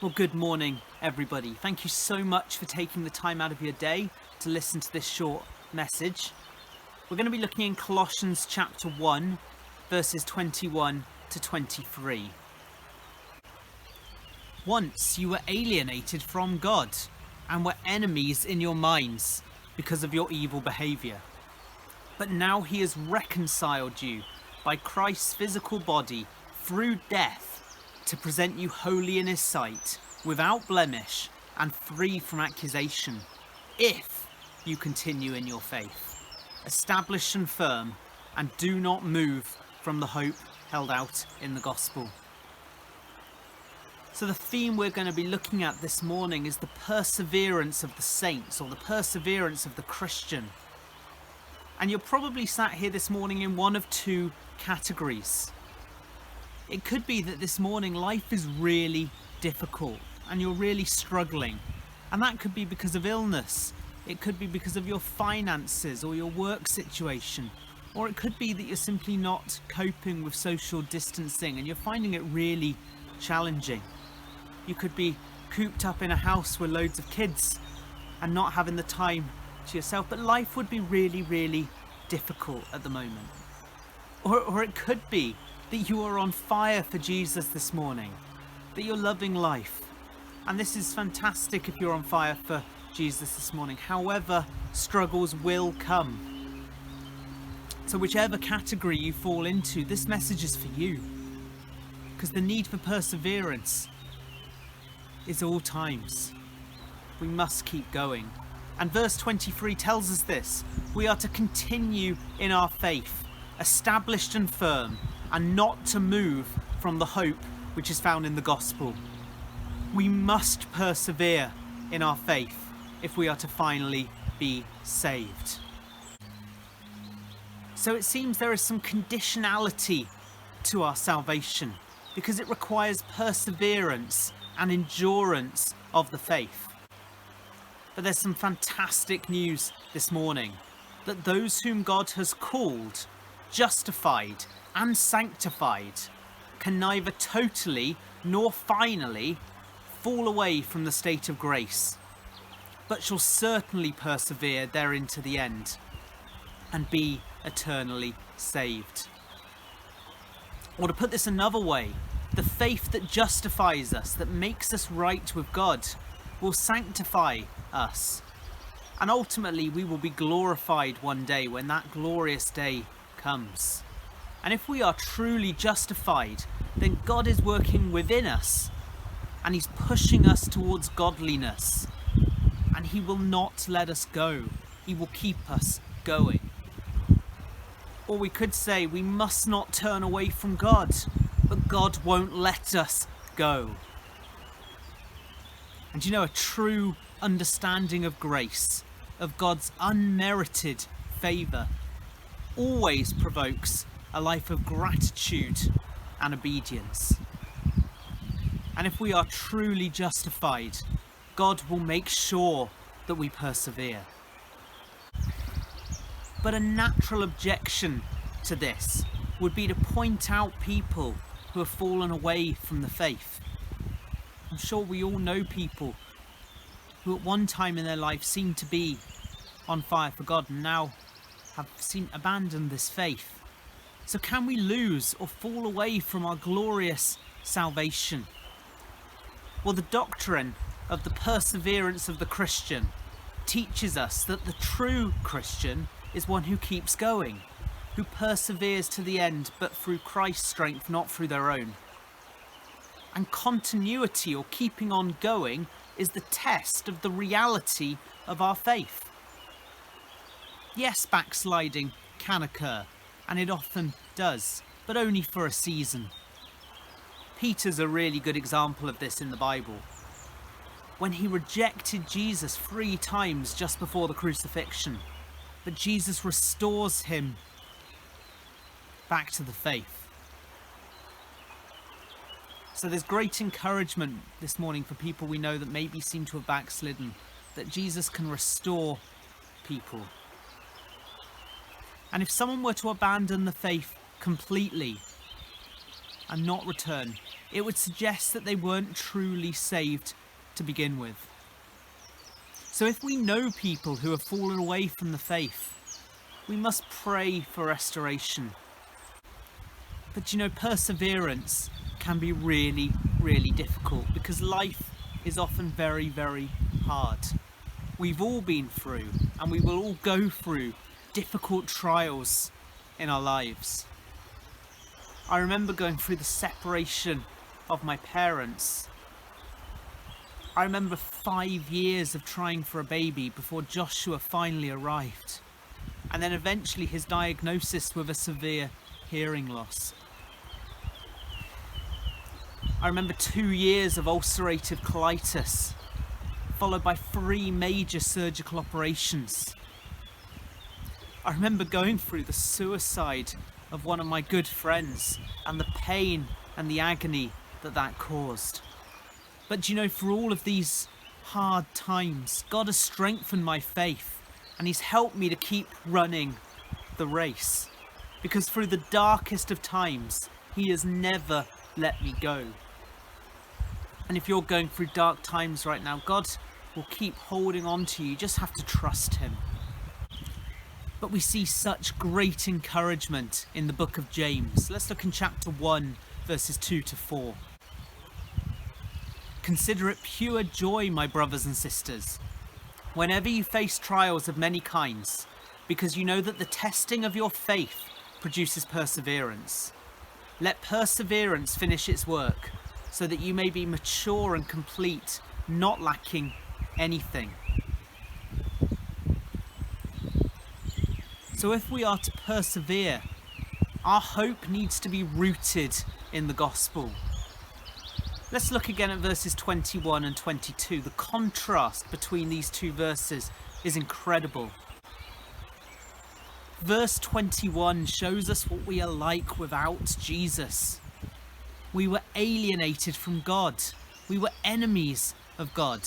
Well, good morning, everybody. Thank you so much for taking the time out of your day to listen to this short message. We're going to be looking in Colossians chapter 1, verses 21 to 23. Once you were alienated from God and were enemies in your minds because of your evil behaviour. But now he has reconciled you by Christ's physical body through death to present you holy in his sight, without blemish and free from accusation, if you continue in your faith, established and firm, and do not move from the hope held out in the gospel. So the theme we're going to be looking at this morning is the perseverance of the saints, or the perseverance of the Christian. And you're probably sat here this morning in one of two categories. It could be that this morning life is really difficult and you're really struggling. And that could be because of illness. It could be because of your finances or your work situation. Or it could be that you're simply not coping with social distancing and you're finding it really challenging. You could be cooped up in a house with loads of kids and not having the time to yourself. But life would be really, really difficult at the moment. Or it could be that you are on fire for Jesus this morning, that you're loving life. And this is fantastic if you're on fire for Jesus this morning. However, struggles will come. So whichever category you fall into, this message is for you. Because the need for perseverance is all times. We must keep going. And verse 23 tells us this. We are to continue in our faith, established and firm, and not to move from the hope which is found in the gospel. We must persevere in our faith if we are to finally be saved. So it seems there is some conditionality to our salvation because it requires perseverance and endurance of the faith. But there's some fantastic news this morning that those whom God has called, justified and sanctified can neither totally nor finally fall away from the state of grace, but shall certainly persevere therein to the end and be eternally saved. Or to put this another way, the faith that justifies us, that makes us right with God, will sanctify us. And ultimately we will be glorified one day when that glorious day comes. And if we are truly justified, then God is working within us and he's pushing us towards godliness. And he will not let us go. He will keep us going. Or we could say we must not turn away from God, but God won't let us go. And you know, a true understanding of grace, of God's unmerited favour, always provokes a life of gratitude and obedience. And if we are truly justified, God will make sure that we persevere. But a natural objection to this would be to point out people who have fallen away from the faith. I'm sure we all know people who at one time in their life seemed to be on fire for God and now have abandoned this faith. So can we lose or fall away from our glorious salvation? Well, the doctrine of the perseverance of the Christian teaches us that the true Christian is one who keeps going, who perseveres to the end, but through Christ's strength, not through their own. And continuity, or keeping on going, is the test of the reality of our faith. Yes, backsliding can occur, and it often does, but only for a season. Peter's a really good example of this in the Bible. When he rejected Jesus 3 times just before the crucifixion, but Jesus restores him back to the faith. So there's great encouragement this morning for people we know that maybe seem to have backslidden, that Jesus can restore people. And if someone were to abandon the faith completely and not return, it would suggest that they weren't truly saved to begin with. So if we know people who have fallen away from the faith, we must pray for restoration. But you know, perseverance can be really, really difficult because life is often very, very hard. We've all been through, and we will all go through difficult trials in our lives. I remember going through the separation of my parents. I remember 5 years of trying for a baby before Joshua finally arrived, and then eventually his diagnosis with a severe hearing loss. I remember 2 years of ulcerative colitis, followed by 3 major surgical operations. I remember going through the suicide of one of my good friends and the pain and the agony that caused. But you know, for all of these hard times, God has strengthened my faith and He's helped me to keep running the race. Because through the darkest of times, He has never let me go. And if you're going through dark times right now, God will keep holding on to you. You just have to trust Him. But we see such great encouragement in the book of James. Let's look in chapter 1, verses 2 to 4. Consider it pure joy, my brothers and sisters, whenever you face trials of many kinds, because you know that the testing of your faith produces perseverance. Let perseverance finish its work, so that you may be mature and complete, not lacking anything. So if we are to persevere, our hope needs to be rooted in the gospel. Let's look again at verses 21 and 22. The contrast between these two verses is incredible. Verse 21 shows us what we are like without Jesus. We were alienated from God. We were enemies of God.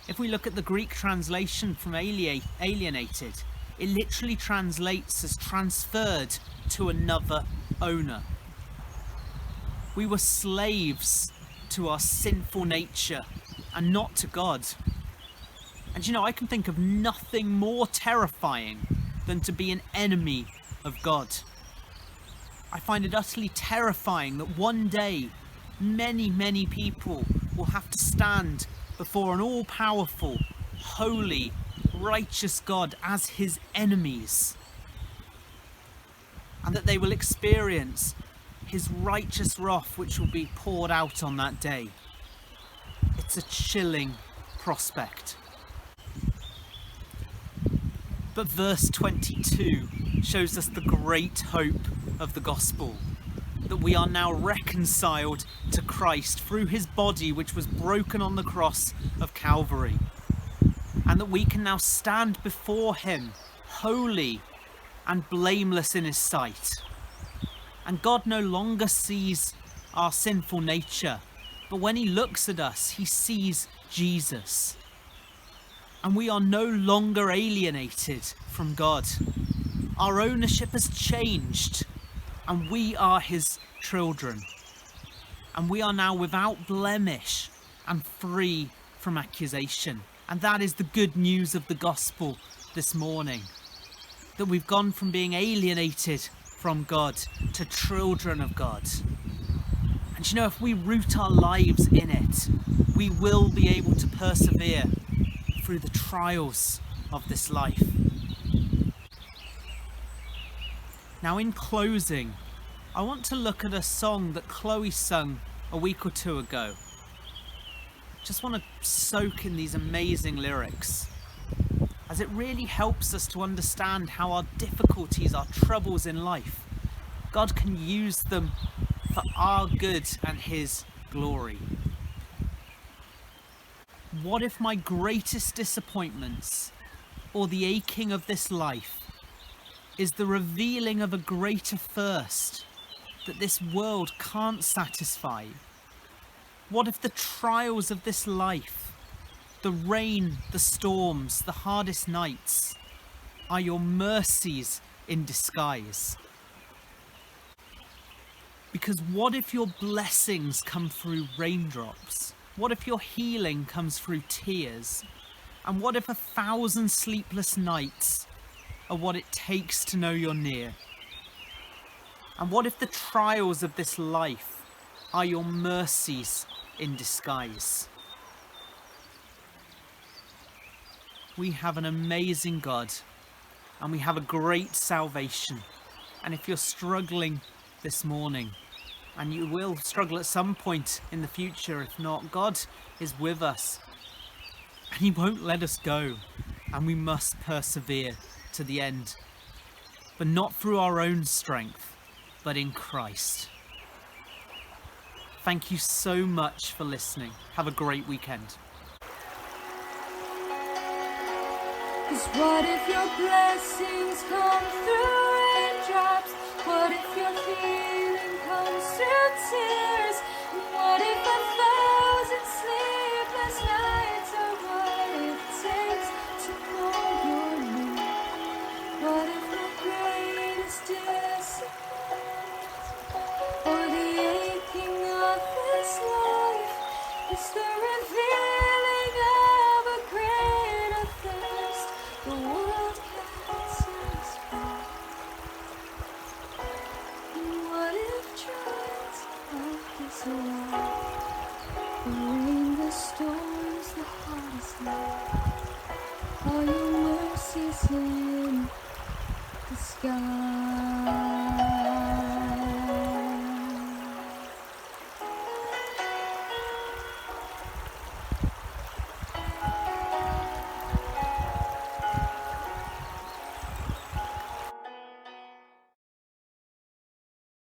If we look at the Greek translation from alienated, it literally translates as transferred to another owner. We were slaves to our sinful nature and not to God. And you know, I can think of nothing more terrifying than to be an enemy of God. I find it utterly terrifying that one day many, many people will have to stand before an all-powerful, holy, righteous God as His enemies, and that they will experience His righteous wrath which will be poured out on that day. It's a chilling prospect. But verse 22 shows us the great hope of the gospel, that we are now reconciled to Christ through His body which was broken on the cross of Calvary, and that we can now stand before Him holy and blameless in His sight. And God no longer sees our sinful nature, but when He looks at us, He sees Jesus. And we are no longer alienated from God. Our ownership has changed, and we are His children. And we are now without blemish and free from accusation. And that is the good news of the gospel this morning. That we've gone from being alienated from God to children of God. And you know, if we root our lives in it, we will be able to persevere through the trials of this life. Now, in closing, I want to look at a song that Chloe sung a week or two ago. Just want to soak in these amazing lyrics, as it really helps us to understand how our difficulties, our troubles in life, God can use them for our good and His glory. What if my greatest disappointments, or the aching of this life, is the revealing of a greater thirst that this world can't satisfy? What if the trials of this life, the rain, the storms, the hardest nights, are your mercies in disguise? Because what if your blessings come through raindrops? What if your healing comes through tears? And what if 1,000 sleepless nights are what it takes to know you're near? And what if the trials of this life are your mercies in disguise? We have an amazing God, and we have a great salvation. And if you're struggling this morning, and you will struggle at some point in the future, if not, God is with us, and He won't let us go, and we must persevere to the end, but not through our own strength, but in Christ. Thank you so much for listening. Have a great weekend. 'Cause what if your blessings come through raindrops? What if your healing comes through tears? And what if 1,000 sleepless nights are what it takes to know you're near? What if the greatest disappointment or the aching of this life is the revealing of a greater thirst the world can't satisfy? And what if trials of this life, the rain, the storms, the hardest night, are your mercies in the sky?